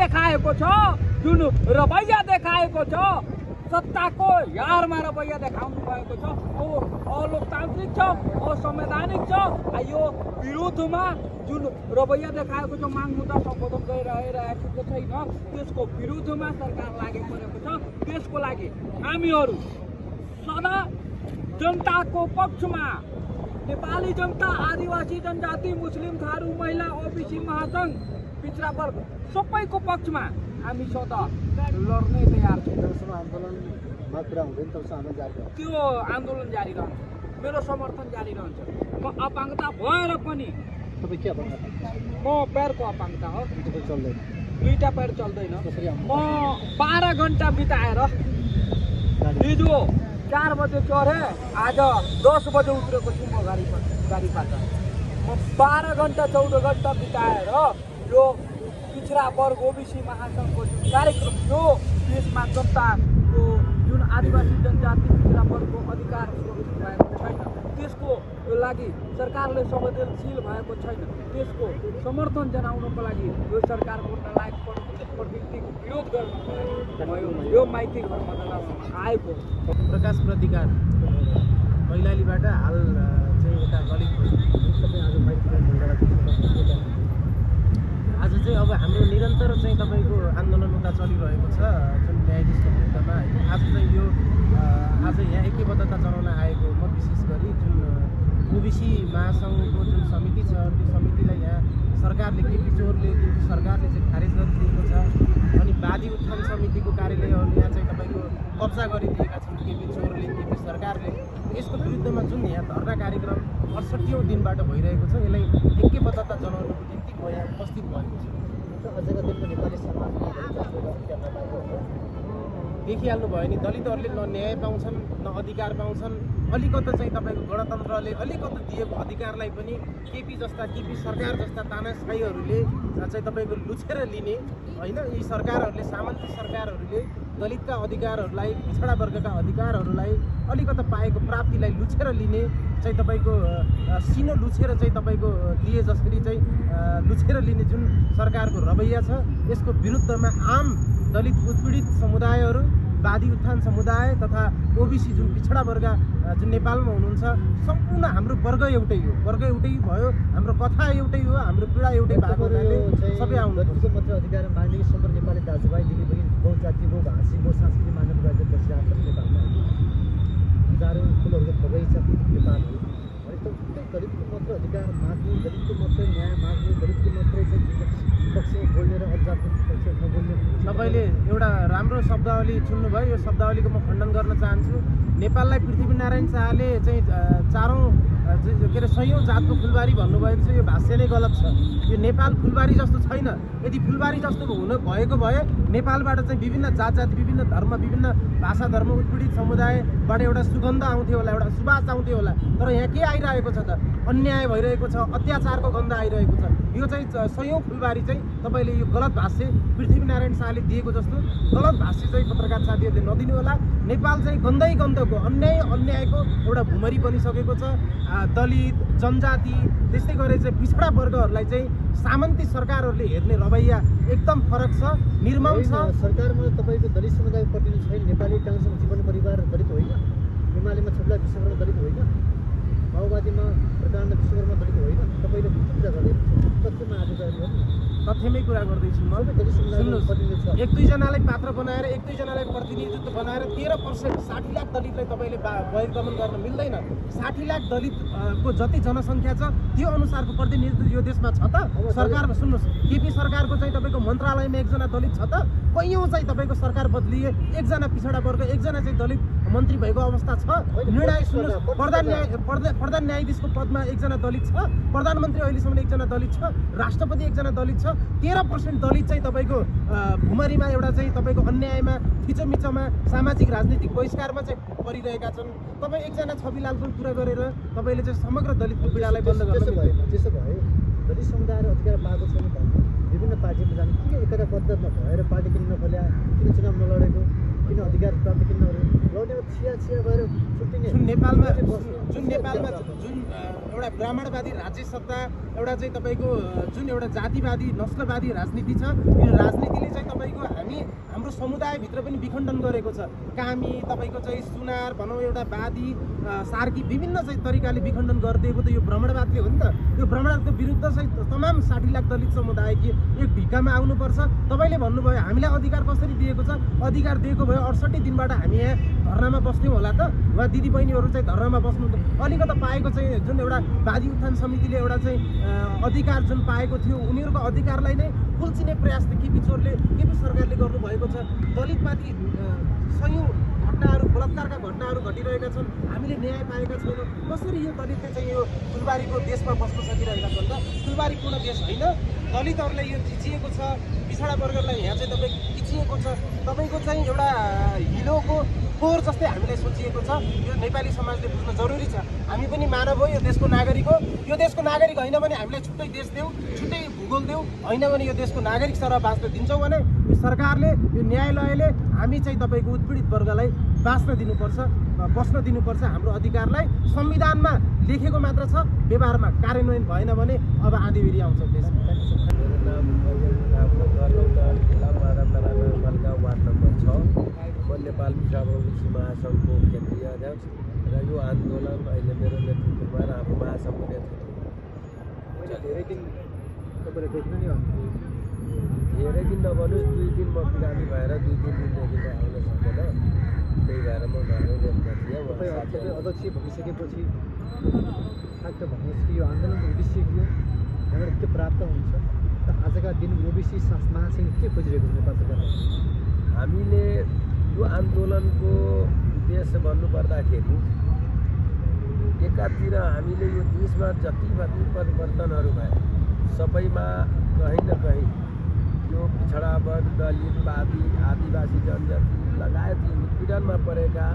देखाएको छ, जुन रवैया देखाएको छ, सत्ताको यारमा रवैया देखाउनु भएको छ, अलोकतान्त्रिक छ, असंवैधानिक छ। यो विरोधमा जुन रवैया देखाएको छ, माग मुद्दा सम्बोधन गरिरहेको छैन, त्यसको विरुद्धमा सरकार लागेको छ। त्यसको लागि हामीहरू सदा जनताको पक्षमा, नेपाली जनता, आदिवासी जनजाति, मुस्लिम, थारू, महिला, ओबीसी, महासंघ, पिछडा वर्ग सबैको पक्षमा हामी सदा लड्ने तयार छौँ। त्यो आन्दोलन जारी रहन्छ, मेरो समर्थन जारी रहन्छ। म अपाङ्गता भएर पनि, म पैरको अपाङ्गता हो, दुईटा पैर चल्दैन। म 12 घन्टा बिताएर हिजो 4 बजे चढे, आज 10 बजे उत्रेको छु म गाडीबाट। म 12 घन्टा 14 घन्टा बिताएर यो पिछडा वर्ग, ओबीसी, महासंघको जुन कार्यक्रम थियो, त्यसमा जनताको जुन आदिवासी जनजाति, पिछडा वर्गको अधिकार सुरक्षित भएको छैन, त्यसको लागि सरकारले संवेदनशील भएको छैन, त्यसको समर्थन जनाउनको लागि यो सरकारको नालायक प्रवृत्तिको विरोध गर्नको लागि यो माइती घर मण्डलमा आएको। प्रकाश प्रतिकार मैलालीबाट हाल चाहिँ यता ललितपुर आज चाहिँ अब हाम्रो निरन्तर चाहिँ तपाईँको आन्दोलन उता चलिरहेको छ, जुन न्यायाधीशको विरुद्धमा होइन। आज चाहिँ यो आज यहाँ ऐक्यबद्धता जनाउन आएको म विशेष गरी जुन ओबीसी महासङ्घको जुन समिति छ, त्यो समितिलाई यहाँ सरकारले, केपी चोरले, केपी सरकारले चाहिँ खारेज गरिदिएको छ। अनि वादी उत्थान समितिको कार्यालयहरू यहाँ चाहिँ तपाईँको कब्जा गरिदिएका छन् केपी चोरले, केपी सरकारले। यसको विरुद्धमा जुन यहाँ धरना कार्यक्रम 68औं दिनबाट भइरहेको छ, यसलाई ऐक्यबद्धता जनाउनको निम्ति म यहाँ उपस्थित भएको छु। देखिहाल्नु भयो नि, दलितहरूले न न्याय पाउँछन्, न अधिकार पाउँछन्। अलिकता चाहिँ तपाईँको गणतन्त्रले अलिकता दिएको अधिकारलाई पनि केपी सरकार जस्ता तानाशाहीहरूले चाहिँ तपाईँको लुछेर लिने होइन। यी सरकारहरूले, सामन्ती सरकारहरूले दलितका अधिकारहरूलाई, पिछडा वर्गका अधिकारहरूलाई, अलिकता पाएको प्राप्तिलाई लुछेर लिने चाहिँ तपाईँको सिनो लुछेर चाहिँ तपाईँको दिए जसरी चाहिँ लुछेर लिने जुन सरकारको रवैया छ, यसको विरुद्धमा आम दलित उत्पीडित समुदायहरू, वादी उत्थान समुदाय तथा ओबीसी जुन पिछडा वर्ग जुन नेपालमा हुनुहुन्छ, सम्पूर्ण हाम्रो वर्ग एउटै हो, वर्ग एउटै भयो, हाम्रो कथा एउटै हो, हाम्रो पीडा एउटै भएको हुनाले सबै आउनु मात्र अधिकार माग्ने सम्पूर्ण नेपाली दाजुभाइदेखि पनि बहुजाति, बहुभाषी, बहुसांस्कृतिक मानव राज्य बसिरहेको छ नेपालमा। हजारौँ फुलहरूको बगैँचा नेपाल हो। दलितको मात्र अधिकार माग्ने, दलितको मात्रै न्याय माग्ने, दलितको मात्रै पक्षमा बोल्ने र अजातको पक्षमा नबोल्ने। तपाईँले एउटा राम्रो शब्दावली चुन्नुभयो, यो शब्दावलीको म खण्डन गर्न चाहन्छु। नेपाललाई पृथ्वीनारायण शाहले चाहिँ 100औं जातको फुलबारी भन्नुभएको छ, यो भाष्य नै गलत छ। यो नेपाल फुलबारी जस्तो छैन। यदि फुलबारी जस्तो भएको भए नेपालबाट चाहिँ विभिन्न जात, विभिन्न धर्म, विभिन्न भाषा, धर्म, उत्पीडित समुदायबाट एउटा सुगन्ध आउँथ्यो होला, एउटा सुवास आउँथ्यो होला। तर यहाँ के आइरहेको छ त? अन्याय भइरहेको छ, अत्याचारको गन्ध आइरहेको छ। यो चाहिँ 100औं फुलबारी चाहिँ तपाईँले यो गलत भाष्य पृथ्वीनारायण शाहले दिएको जस्तो गलत भाष्य चाहिँ पत्रकार साथीहरूले नदिनु होला। नेपाल चाहिँ गन्दै गन्धको, अन्यायको एउटा भुमरी बनिसकेको छ। दलित, जनजाति, त्यस्तै गरेर चाहिँ पिछडा वर्गहरूलाई चाहिँ सामन्ती सरकारहरूले हेर्ने रवैया एकदम फरक छ, निर्मम छ। सरकारमा तपाईँको दलित समुदाय प्रतिनिधि छैन। नेपाली काङ्ग्रेसमा जीवन परिवार दलित होइन, एमालेमा छुट्ला विश्वकर्मा दलित होइन, माओवादीमा प्रकाण्ड विश्वकर्मा दलित होइन। तपाईँले कुरा गर्दै तथ्यमा तथ्यमै कुरा गर्दैछु म। सुन्नुहोस्, 1-2 जनालाई पात्र बनाएर, 1-2 जनालाई प्रतिनिधित्व बनाएर 13% 60 लाख दलितलाई तपाईँले बहिर्गमन गर्न मिल्दैन। 60 लाख दलितको जति जनसङ्ख्या छ त्यो अनुसारको प्रतिनिधित्व यो देशमा छ त? सरकारमा सुन्नुहोस्, केपी सरकारको चाहिँ तपाईँको मन्त्रालयमा 1 जना दलित छ त? कैयौँ चाहिँ तपाईँको सरकार बदलिए, 1 जना पिछडा वर्ग, 1 जना चाहिँ दलित मन्त्री भएको अवस्था छ। निर्णय सुन्नुहोस्, प्रधान न्यायाधीशको पदमा 1 जना दलित छ, प्रधानमन्त्री अहिलेसम्म 1 जना दलित छ, राष्ट्रपति 1 जना दलित छ। 13% दलित चाहिँ तपाईँको भुमरीमा एउटा चाहिँ तपाईँको अन्यायमा, थिचोमिचोमा, सामाजिक राजनीतिक बहिष्कारमा चाहिँ परिरहेका छन्। तपाईँ 1 जना छविलालको कुरा गरेर तपाईँले चाहिँ समग्र दलितको पीडालाई बन्द गर्न मिल्दैन। त्यसो भए दलित समुदाय अधिकार पाएको छैन भने विभिन्न पार्टीमा जाने, किन एकताबद्ध नभएर पार्टी किन नखोल्या, किन चुनाव नलडेको, किन अधिकार प्राप्त किन लड्ने छिया भएर छुट्टिने? जुन नेपालमा जुन एउटा ब्राह्मणवादी राज्य सत्ता, एउटा चाहिँ तपाईँको जुन एउटा जातिवादी नस्लवादी राजनीति छ, यो राजनीतिले चाहिँ समुदायभित्र पनि विखण्डन गरेको छ। कामी तपाईँको चाहिँ सुनार भनौँ एउटा वादी सार्की विभिन्न चाहिँ तरिकाले विखण्डन गरिदिएको त यो भ्रमणवादले हो नि त। यो भ्रमणवादको विरुद्ध चाहिँ तमाम 60 लाख दलित समुदाय कि एक ढिकामा आउनुपर्छ। तपाईँले भन्नुभयो हामीलाई अधिकार कसरी दिएको छ, अधिकार दिएको भयो 68 दिनबाट हामी यहाँ धरनामा बस्थ्यौँ होला त। उहाँ दिदीबहिनीहरू चाहिँ धरनामा बस्नु अलिकति पाएको चाहिँ जुन एउटा वादी उत्थान समितिले एउटा चाहिँ अधिकार जुन पाएको थियो उनीहरूको अधिकारलाई नै कुल्चिने प्रयास त केपी सरकारले गर्नुभएको छ। दलितमाथि सयौँ घटनाहरू बलात्कारका घटनाहरू घटिरहेका छन्, हामीले न्याय पाएका छैनौँ। कसरी यो दलितले चाहिँ यो फुलबारीको देशमा बस्न सकिरहेका छन् त? फुलबारी पूर्ण देश होइन, दलितहरूलाई यो खिचिएको छ, पिछडा वर्गलाई यहाँ चाहिँ तपाईँ खिचिएको छ। तपाईँको चाहिँ एउटा हिलोको फोहोर जस्तै हामीलाई सोचिएको छ। यो नेपाली समाजले बुझ्न जरुरी छ। हामी पनि मानव हो, यो देशको नागरिक हो। यो देशको नागरिक होइन भने हामीलाई छुट्टै देश देऊ, छुट्टै भूगोल देऊ, होइन भने यो देशको नागरिक सरह बाँच्न दिन्छौँ भने यो सरकारले यो न्यायालयले हामी चाहिँ तपाईँको उत्पीडित वर्गलाई बाँच्न दिनुपर्छ, बस्न दिनुपर्छ। हाम्रो अधिकारलाई संविधानमा लेखेको मात्र छ, व्यवहारमा कार्यान्वयन भएन भने अब आँधीबेहरी आउँछ देशमा। मेरो नाम जिल्ला माधवनगर वार्ड नम्बर 6। म नेपाल पिछाडा ओबिसी महासङ्घको क्षेत्रीय अध्यक्ष र यो आन्दोलन अहिले मेरो नेतृत्वमा र हाम्रो महासङ्घको नेतृत्व धेरै दिन तपाईँले देख्नु नि धेरै दिन नभनुहोस् 2 दिन म बिरामी भएर 2-3 दिनदेखि आउन सकेन। त्यही भएर म घरमै रेस्टमा थिएँ। अध्यक्ष भइसकेपछि ठ्याक्क भन्नुहोस् कि यो आन्दोलन उभिसिक्यो, यहाँबाट के प्राप्त हुन्छ र आजका दिन ओबिसी महासङ्घ के खोजिरहेको नेपाल सरकार? हामीले यो आन्दोलनको उद्देश्य भन्नुपर्दाखेरि एकातिर हामीले यो देशमा जति पनि परिवर्तनहरू भए सबैमा कहीँ न कहीँ यो पिछडा वर्ग, दलित, वादी, आदिवासी जनजाति लगायत उत्पीडनमा परेका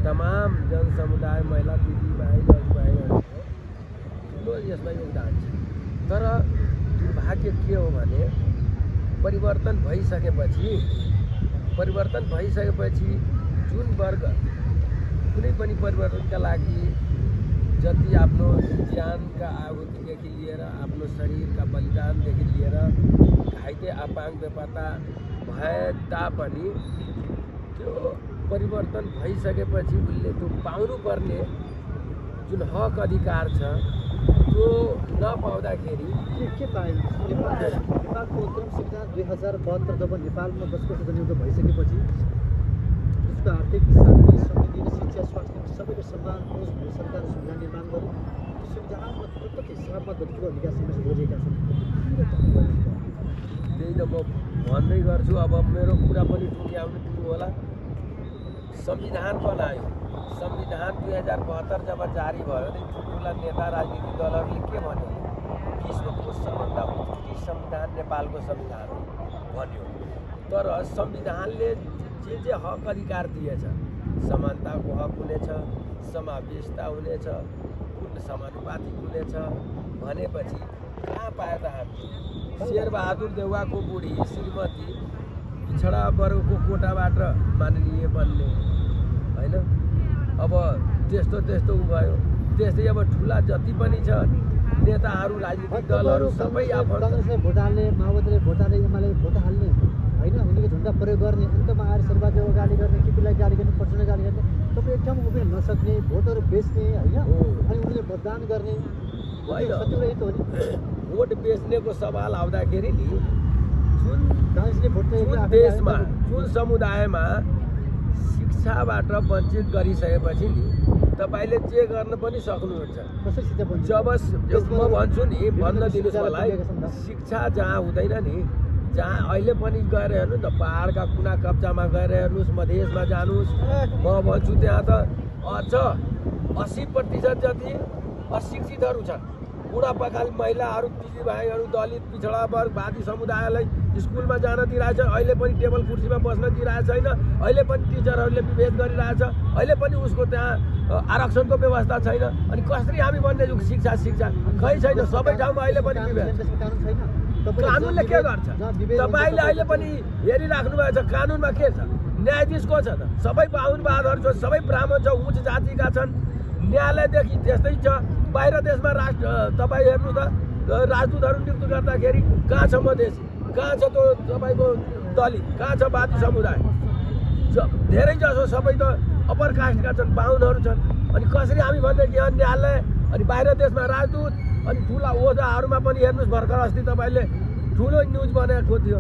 तमाम जनसमुदाय, महिला दिदीभाइ दाजुभाइहरूको ठुलो यसमा योगदान छ। तर दुर्भाग्य के हो भने परिवर्तन भइसकेपछि जुन वर्ग कुनै पनि परिवर्तनका लागि जति आफ्नो ज्यानका आहुतिदेखि लिएर आफ्नो शरीरका बलिदानदेखि लिएर घाइते अपाङ्ग बेपत्ता भए तापनि त्यो परिवर्तन भइसकेपछि उसले त्यो पाउनुपर्ने जुन हक अधिकार छ त्यो नपाउँदाखेरि के पाएन? नेपालको उत्तम संविधान 2072 जब नेपालमा बसको संयुक्त भइसकेपछि उसको आर्थिक, शान्ति, समृद्धि, शिक्षा, स्वास्थ्य सबैको सम्मान होस् भन्ने सरकारले संविधान निर्माण गर्यो। त्यो संविधानमा प्रत्येक हिसाबमा दलितको अधिकार समेत जोडिएका छन्। त्यही त म भन्दै गर्छु। अब मेरो कुरा पनि टुङ्ग्याउनु दिनु होला। संविधान बनायो, संविधान 2072 जब जारी भयो नि ठुल्ठुला नेता राजनीतिक दलहरूले के भन्यो? विश्वको सबभन्दा उत्कृष्ट संविधान नेपालको संविधान हो भन्यो। तर संविधानले जे हक अधिकार दिएछ, समानताको हक हुनेछ, समावेशता हुनेछ, पूर्ण समानुपातिक हुनेछ भनेपछि कहाँ पायो त हामी? शेरबहादुर देउवाको बुढी श्रीमती पिछडा वर्गको कोटाबाट माननीय बन्ने होइन। अब त्यस्तो भयो। त्यस्तै अब ठुला जति पनि छ नेताहरू, राजनीतिक दलहरू सबै काङ्ग्रेसले भोट हाल्ने, माओवादीले भोट हाल्ने, एमाले भोट हाल्ने होइन, उनीको झन्डा प्रयोग गर्ने, अन्तमा आएर शेरबहादुर गाली गर्ने, केपीलाई गाली गर्ने, पटनालाई गाली गर्ने, तपाईँ एकदम उभिन नसक्ने, भोटहरू बेच्ने होइन, अनि उनीले मतदान गर्ने भोट बेच्नेको सवाल आउँदाखेरि नि जुन काङ्ग्रेसले भोट देशमा जुन समुदायमा शिक्षाबाट वञ्चित गरिसकेपछि नि तपाईँले जे गर्न पनि सक्नुहुन्छ। जब म भन्छु नि भन्न दिनुहोस् मलाई, शिक्षा जहाँ हुँदैन नि, जहाँ अहिले पनि गएर हेर्नु न, पहाडका कुना कब्जामा गएर हेर्नुहोस्, मधेसमा जानुहोस्, म भन्छु त्यहाँ त अझ 80% जति अशिक्षितहरू छन्। बुढापाकाल महिलाहरू, दिदीभाइहरू, दलित, पिछडा वर्ग, वादी समुदायलाई स्कुलमा जान दिइरहेछ, अहिले पनि टेबल कुर्सीमा बस्न दिइरहेको छैन, अहिले पनि टिचरहरूले विभेद गरिरहेछ, अहिले पनि उसको त्यहाँ आरक्षणको व्यवस्था छैन। अनि कसरी हामी भन्दैछौँ शिक्षा खै छैन, सबै ठाउँमा अहिले पनि विभेद। कानुनले के गर्छ? तपाईँले अहिले पनि हेरिराख्नु भएको छ, कानुनमा के छ? न्यायाधीश को छ त? सबै बाहुनवादहरू छ, सबै ब्राह्मण छ, उच्च जातिका छन्। न्यायालयदेखि त्यस्तै छ। बाहिर देशमा तपाईँ हेर्नु त, राजदूतहरू नियुक्त गर्दाखेरि कहाँ छ मधेसी, कहाँ छ त्यो तपाईँको दलित, कहाँ छ बादी समुदाय? धेरै जसो सबै त अप्पर कास्टका छन्, बाहुनहरू छन्। अनि कसरी हामी भन्दै कि न्यायालय अनि बाहिर देशमा राजदूत अनि ठुला ओझाहरूमा पनि हेर्नुहोस्, भर्खर अस्ति तपाईँले ठुलो न्युज बनाएको थियो,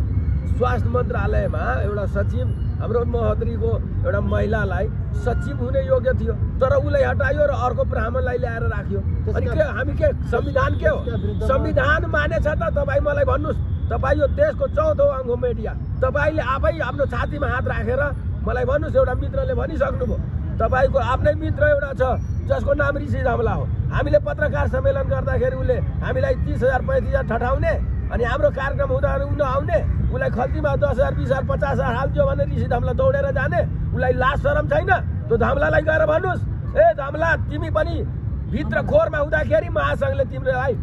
स्वास्थ्य मन्त्रालयमा एउटा सचिव हाम्रो महत्रीको एउटा महिलालाई सचिव हुने योग्य थियो, तर उसलाई हटायो र अर्को ब्राह्मणलाई ल्याएर राख्यो। अनि के हामी के संविधान के हो? संविधान मानेछ त? तपाईँ मलाई भन्नुहोस्, तपाईँ यो देशको चौथो अङ्ग हो मिडिया, तपाईँले आफै आफ्नो छातीमा हात राखेर मलाई भन्नुहोस्। एउटा मित्रले भनिसक्नुभयो, तपाईँको आफ्नै मित्र एउटा छ जसको नाम ऋषि धमला हो। हामीले पत्रकार सम्मेलन गर्दाखेरि उसले हामीलाई 30,000 35,000 ठठाउने, अनि हाम्रो कार्यक्रम हुँदा नआउने, उसलाई खल्तीमा 10,000 20,000 50,000 हाल्थ्यो भने ऋषि धमला दौडेर जाने। उसलाई लाज शरम छैन? त्यो धमलालाई गएर भन्नुहोस्, ए धमला तिमी पनि भित्र खोरमा हुँदाखेरि महासङ्घले तिमीलाई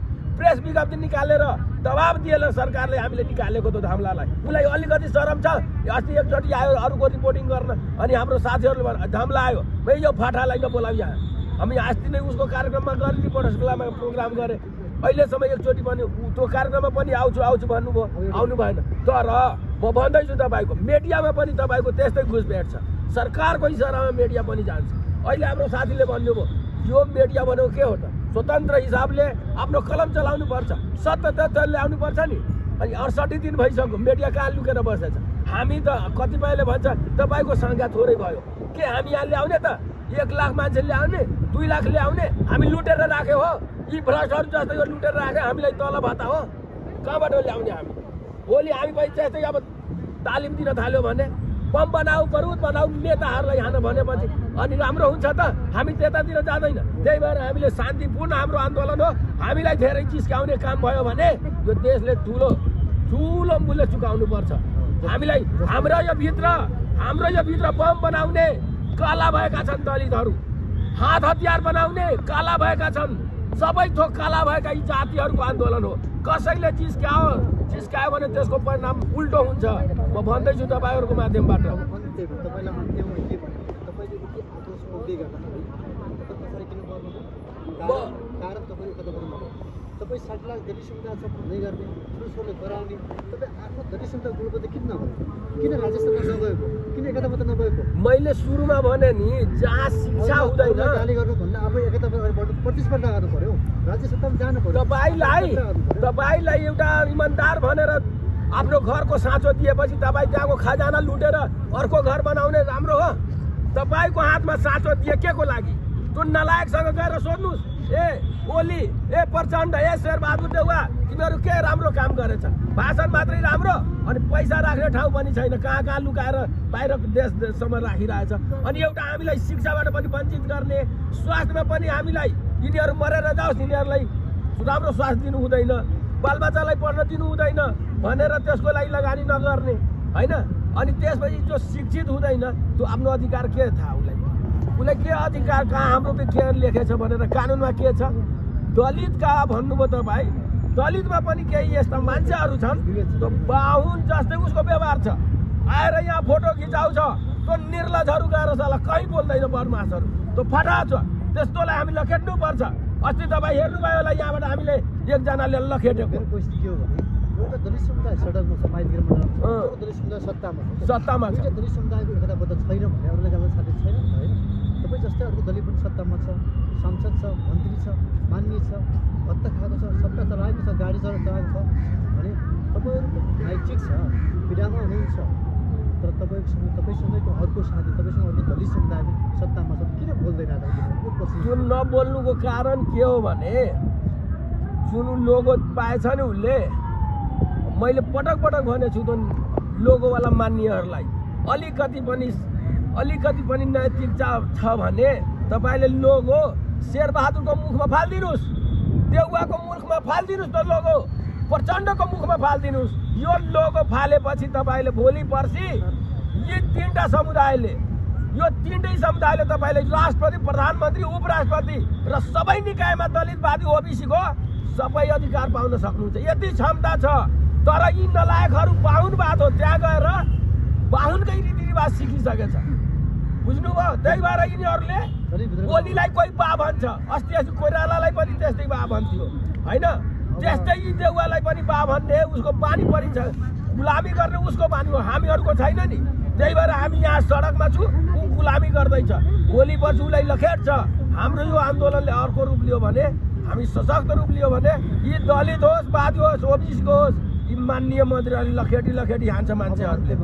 प्रेस विज्ञप्ति निकालेर दबाब दिएर सरकारले हामीले निकालेको त्यो धमलालाई। उसलाई अलिकति शरम छ? अस्ति एकचोटि आयो अरूको रिपोर्टिङ गर्न, अनि हाम्रो साथीहरूले भने धमला आयो भाइ यो फाटालाई नबोलाऊ यहाँ। हामी अस्ति नै उसको कार्यक्रममा गएर रिपोर्टर्स क्लबमा प्रोग्राम गरेँ, अहिलेसम्म एकचोटि पनि त्यो कार्यक्रममा पनि आउँछु भन्नुभयो, आउनु भएन। तर म भन्दैछु तपाईँको मिडियामा पनि तपाईँको त्यस्तै घुसपेट छ, सरकारको इसारामा मिडिया पनि जान्छ। अहिले हाम्रो साथीले भन्नुभयो यो मिडिया भनेको के हो त? स्वतन्त्र हिसाबले आफ्नो कलम चलाउनु पर्छ, सत्य तथ्य ल्याउनु पर्छ नि। अनि 68 दिन भइसक्यो मिडिया कहाँ लुकेर बसेछ? हामी त कतिपयले भन्छ तपाईँको सङ्ख्या थोरै भयो, के हामी यहाँ ल्याउने त? 1 लाख मान्छे ल्याउने, 2 लाख ल्याउने? हामी लुटेर राख्यो हो? यी भ्रष्टहरू जस्तो यो लुटेर राख्यो, हामीलाई तल भाता हो? कहाँबाट ल्याउने हामी? भोलि हामी पनि त्यस्तै अब तालिम दिन थाल्यो भने बम बनाऊ बरुद बनाऊ नेताहरूलाई हान भनेपछि अनि राम्रो हुन्छ त? हामी त्यतातिर जाँदैन। त्यही भएर हामीले शान्तिपूर्ण हाम्रो आन्दोलन हो, हामीलाई धेरै चिस्काउने काम भयो भने यो देशले ठुलो ठुलो मूल्य चुकाउनु पर्छ। हामीलाई हाम्रो यो भित्र बम बनाउने काला भएका छन् दलितहरू, हात हतियार बनाउने काला भएका छन्, सबै थोक काला भएका यी जातिहरूको आन्दोलन हो। कसैले चिस्कायो भने त्यसको परिणाम उल्टो हुन्छ। म भन्दैछु तपाईँहरूको माध्यमबाट। तपाईँ 60 लाख दलित समुदाय छ भन्दै गर्ने, पुरुषहरूले गराउने, तपाईँ आफ्नो दलित समुदाय गुणवत्ता किन नगर्नु? किन राजस्थानमा नगएको? किन एकताबाट नगएको? मैले सुरुमा भने नि जहाँ शिक्षा हुँदैन गाली गर्नुभन्दा आफै एकताबाट प्रतिस्पर्धा गर्नु पर्यो, राज्य सत्तामा जानु पर्यो। तपाईँलाई एउटा इमान्दार भनेर आफ्नो घरको साँचो दिएपछि तपाईँ त्यहाँको खजाना लुटेर अर्को घर बनाउने राम्रो हो? तपाईँको हातमा साँचो दिए के को लागि? त्यो नलायकसँग गएर सोध्नुहोस्, ए ओली, ए प्रचण्ड, ए शेरबहादुर देउवा तिमीहरू के राम्रो काम गरेछ? भाषण मात्रै राम्रो, अनि पैसा राख्ने ठाउँ पनि छैन, कहाँ कहाँ लुकाएर बाहिर देशसम्म राखिरहेछ। अनि एउटा हामीलाई शिक्षाबाट पनि वञ्चित गर्ने, स्वास्थ्यमा पनि हामीलाई यिनीहरू मरेर जाओस्, यिनीहरूलाई राम्रो स्वास्थ्य दिनु हुँदैन, बालबच्चालाई पढ्न दिनु हुँदैन भनेर त्यसको लागि लगानी नगर्ने होइन। अनि त्यसपछि जो शिक्षित हुँदैन त्यो आफ्नो अधिकार के थाहा उसलाई के अधिकार कहाँ हाम्रो के लेखेछ भनेर कानुनमा के छ? दलितका भन्नुभयो तपाईँ, दलितमा पनि केही यस्ता मान्छेहरू छन् त्यो बाहुन जस्तै उसको व्यवहार छ, आएर यहाँ फोटो खिचाउँछ, त्यो निर्लजहरू गएर साला कहीँ बोल्दैन, बदमासहरू त्यो फटा छ, त्यस्तोलाई हामी लखेट्नुपर्छ। अस्ति तपाईँ हेर्नुभयो होला यहाँबाट हामीले एकजनाले लखेटेको। एउटा दलित समुदाय सडकमा छ, माइतीतिर मण्डलमा दलित समुदाय सत्तामा छ, दलित समुदायको एकताबद्ध छैन भने अरूलाई गाउँमा साथी छैन होइन। तपाईँ जस्तै अर्को दलित पनि सत्तामा छ, सांसद छ, मन्त्री छ, मान्य छ, भत्ता खाएको छ, सत्ता चलाएको छ, गाडी चलाएको छ भने तपाईँहरूको नैतिक छ, पीडामा हुनुहुन्छ। तर तपाईँसँगैको अर्को साथी, तपाईँसँग अर्को दलित समुदाय सत्तामा छ, किन बोल्दैन? जुन नबोल्नुको कारण के हो भने जुन लोगो पाएछ नि उसले, मैले पटक भनेको छु त लोगोवाला मान्नेहरूलाई अलिकति पनि नैतिकता छ भने तपाईँले लोगो शेरबहादुरको मुखमा फालिदिनुहोस्, देउवाको मुखमा फालिदिनुहोस्, त लोगो प्रचण्डको मुखमा फालिदिनुहोस्। यो लोगो फालेपछि तपाईँले भोलि पर्सि यी तीनटा समुदायले तपाईँले राष्ट्रपति, प्रधानमन्त्री, उपराष्ट्रपति र सबै निकायमा दलितवादी ओबिसीको सबै अधिकार पाउन सक्नुहुन्छ। यति क्षमता छ। तर यी नलायकहरू बाहुनवाद हो, त्यहाँ गएर बाहुनकै रीतिरिवाज सिकिसकेछ, बुझ्नुभयो? त्यही भएर यिनीहरूले ओलीलाई कोही बा भन्छ, अस्ति कोइरालालाई पनि त्यस्तै बा भन्थ्यो होइन, त्यस्तै यी देउवालाई पनि बा भन्ने उसको बानी परिन्छ। गुलामी गर्ने उसको बानी हो, हामीहरूको छैन नि। त्यही भएर हामी यहाँ सडकमा छु, ऊ गुलामी गर्दैछ, भोलि पर्सि उसलाई लखेट्छ। हाम्रो यो आन्दोलनले अर्को रूप लियो भने, हामी सशक्त रूप लियो भने, यी दलित होस्, वादी होस्, ओबिसीको होस्, यी माननीय मन्त्रीहरूले लखेटी हान्छ मान्छेहरूले।